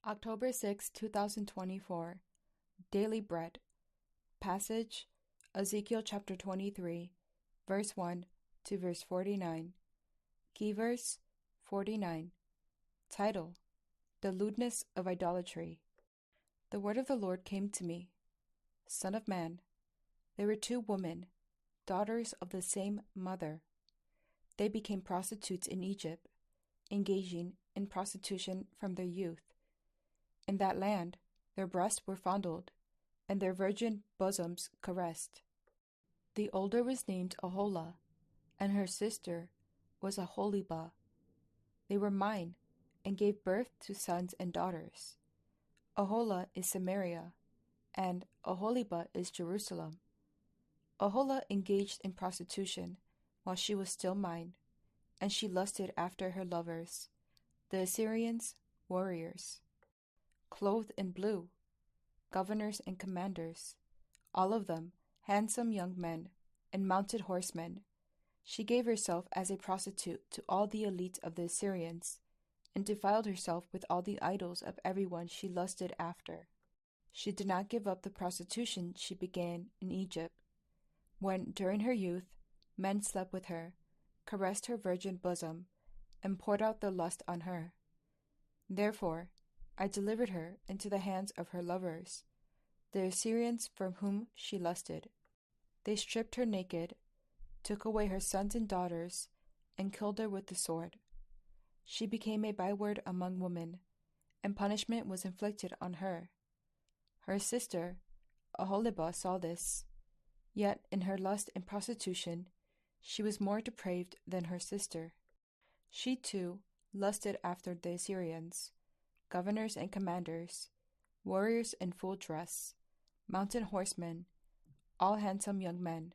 October 6, 2024. Daily Bread. Passage, Ezekiel chapter 23, verse 1 to verse 49. Key verse, 49. Title, The Lewdness of Idolatry. The word of the Lord came to me. Son of man, there were two women, daughters of the same mother. They became prostitutes in Egypt, engaging in prostitution from their youth. In that land, their breasts were fondled, and their virgin bosoms caressed. The older was named Aholah, and her sister was Aholibah. They were mine, and gave birth to sons and daughters. Aholah is Samaria, and Aholibah is Jerusalem. Aholah engaged in prostitution while she was still mine, and she lusted after her lovers, the Assyrians, warriors. Clothed in blue, governors and commanders, all of them handsome young men and mounted horsemen. She gave herself as a prostitute to all the elite of the Assyrians, and defiled herself with all the idols of everyone she lusted after. She did not give up the prostitution she began in Egypt, when, during her youth, men slept with her, caressed her virgin bosom, and poured out their lust on her. Therefore, I delivered her into the hands of her lovers, the Assyrians from whom she lusted. They stripped her naked, took away her sons and daughters, and killed her with the sword. She became a byword among women, and punishment was inflicted on her. Her sister, Aholibah, saw this, yet in her lust and prostitution, she was more depraved than her sister. She too lusted after the Assyrians, governors and commanders, warriors in full dress, mounted horsemen, all handsome young men.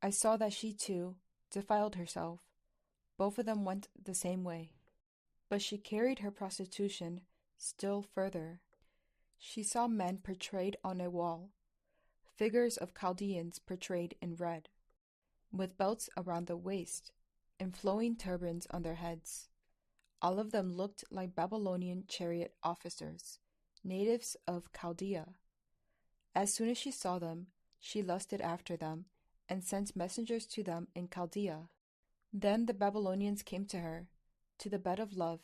I saw that she too defiled herself. Both of them went the same way. But she carried her prostitution still further. She saw men portrayed on a wall, figures of Chaldeans portrayed in red, with belts around the waist and flowing turbans on their heads. All of them looked like Babylonian chariot officers, natives of Chaldea. As soon as she saw them, she lusted after them, and sent messengers to them in Chaldea. Then the Babylonians came to her, to the bed of love,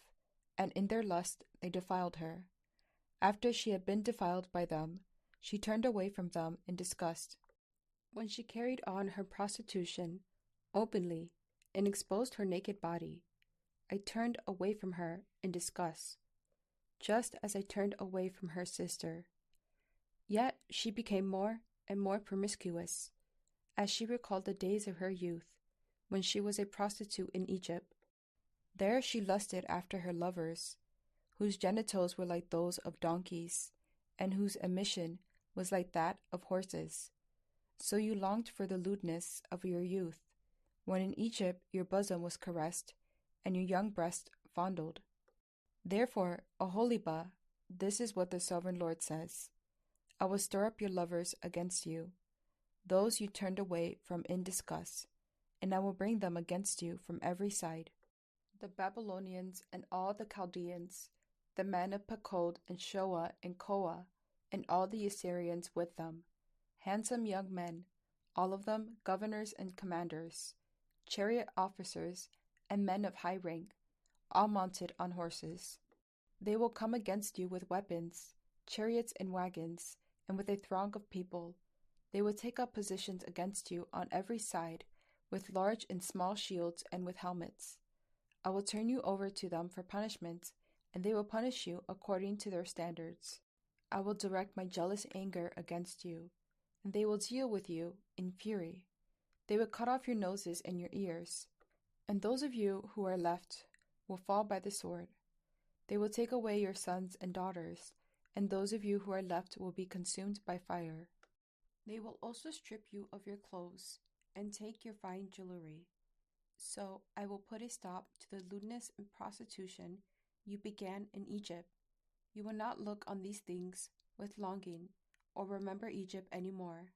and in their lust they defiled her. After she had been defiled by them, she turned away from them in disgust. When she carried on her prostitution openly and exposed her naked body, I turned away from her in disgust, just as I turned away from her sister. Yet she became more and more promiscuous, as she recalled the days of her youth, when she was a prostitute in Egypt. There she lusted after her lovers, whose genitals were like those of donkeys, and whose emission was like that of horses. So you longed for the lewdness of your youth, when in Egypt your bosom was caressed, and your young breast fondled. Therefore, Aholibah, this is what the sovereign Lord says: I will stir up your lovers against you, those you turned away from in disgust, and I will bring them against you from every side. The Babylonians and all the Chaldeans, the men of Pekod and Shoa and Koa, and all the Assyrians with them, handsome young men, all of them governors and commanders, chariot officers, and men of high rank, all mounted on horses. They will come against you with weapons, chariots and wagons, and with a throng of people. They will take up positions against you on every side, with large and small shields and with helmets. I will turn you over to them for punishment, and they will punish you according to their standards. I will direct my jealous anger against you, and they will deal with you in fury. They will cut off your noses and your ears, and those of you who are left will fall by the sword. They will take away your sons and daughters, and those of you who are left will be consumed by fire. They will also strip you of your clothes and take your fine jewelry. So I will put a stop to the lewdness and prostitution you began in Egypt. You will not look on these things with longing or remember Egypt any more.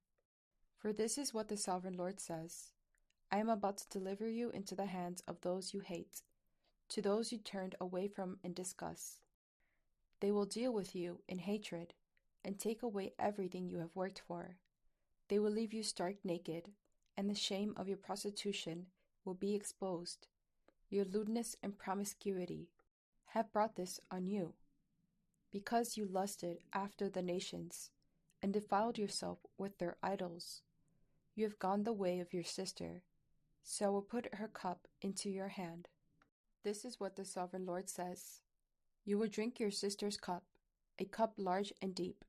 For this is what the sovereign Lord says: I am about to deliver you into the hands of those you hate, to those you turned away from in disgust. They will deal with you in hatred and take away everything you have worked for. They will leave you stark naked, and the shame of your prostitution will be exposed. Your lewdness and promiscuity have brought this on you, because you lusted after the nations and defiled yourself with their idols. You have gone the way of your sister, so I will put her cup into your hand. This is what the Sovereign Lord says. You will drink your sister's cup, a cup large and deep.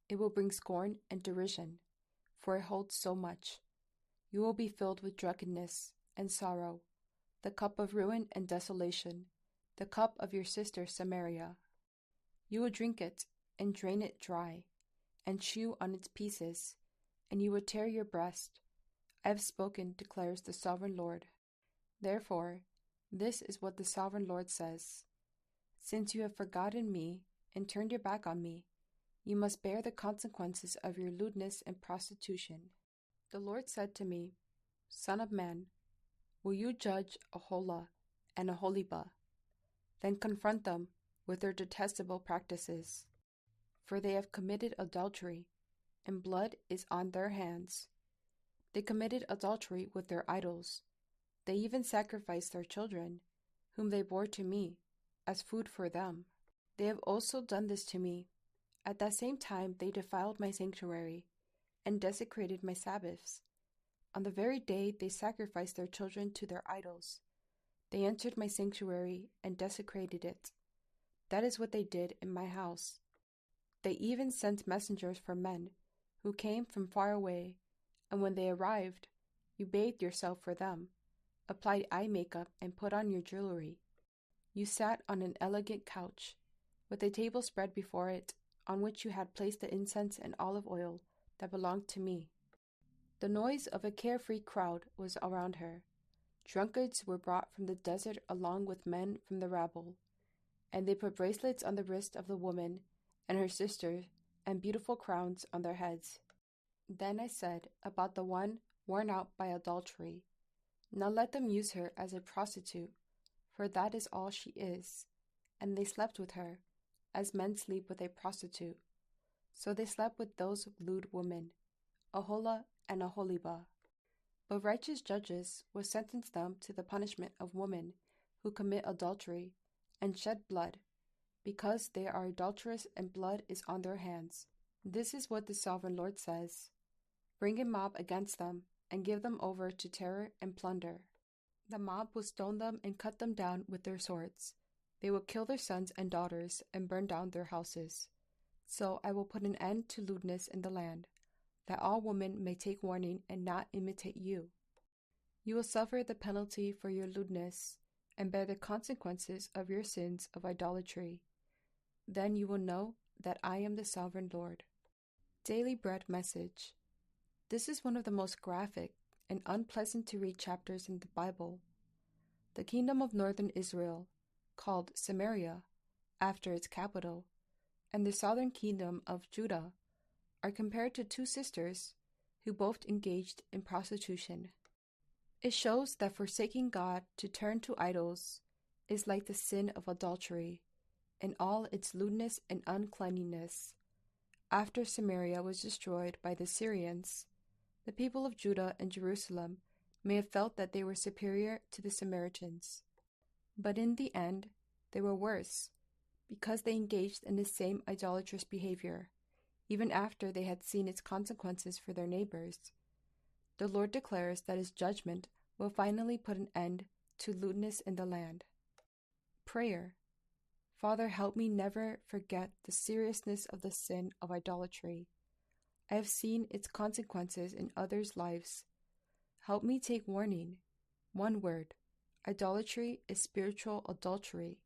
It will bring scorn and derision, for it holds so much. You will be filled with drunkenness and sorrow, the cup of ruin and desolation, the cup of your sister Samaria. You will drink it and drain it dry, and chew on its pieces, and you will tear your breast. I have spoken, declares the Sovereign Lord. Therefore, this is what the Sovereign Lord says. Since you have forgotten me and turned your back on me, you must bear the consequences of your lewdness and prostitution. The Lord said to me, Son of man, will you judge Aholah and Aholibah? Then confront them with their detestable practices, for they have committed adultery, and blood is on their hands. They committed adultery with their idols. They even sacrificed their children, whom they bore to me, as food for them. They have also done this to me. At that same time they defiled my sanctuary, and desecrated my Sabbaths. On the very day they sacrificed their children to their idols, they entered my sanctuary and desecrated it. That is what they did in my house. They even sent messengers for men, who came from far away, and when they arrived, you bathed yourself for them, applied eye makeup, and put on your jewelry. You sat on an elegant couch, with a table spread before it, on which you had placed the incense and olive oil that belonged to me. The noise of a carefree crowd was around her. Drunkards were brought from the desert along with men from the rabble, and they put bracelets on the wrist of the woman and her sister, and beautiful crowns on their heads. Then I said about the one worn out by adultery, Now let them use her as a prostitute, for that is all she is. And they slept with her, as men sleep with a prostitute. So they slept with those lewd women, Aholah and Aholibah. But righteous judges will sentence them to the punishment of women who commit adultery and shed blood, because they are adulterous and blood is on their hands. This is what the Sovereign Lord says. Bring a mob against them, and give them over to terror and plunder. The mob will stone them and cut them down with their swords. They will kill their sons and daughters and burn down their houses. So I will put an end to lewdness in the land, that all women may take warning and not imitate you. You will suffer the penalty for your lewdness, and bear the consequences of your sins of idolatry. Then you will know that I am the Sovereign Lord. Daily Bread Message. This is one of the most graphic and unpleasant to read chapters in the Bible. The kingdom of northern Israel, called Samaria, after its capital, and the southern kingdom of Judah are compared to two sisters who both engaged in prostitution. It shows that forsaking God to turn to idols is like the sin of adultery in all its lewdness and uncleanliness. After Samaria was destroyed by the Assyrians, the people of Judah and Jerusalem may have felt that they were superior to the Samaritans. But in the end, they were worse, because they engaged in the same idolatrous behavior, even after they had seen its consequences for their neighbors. The Lord declares that his judgment will finally put an end to lewdness in the land. Prayer. Father, help me never forget the seriousness of the sin of idolatry. I have seen its consequences in others' lives. Help me take warning. One word. Idolatry is spiritual adultery.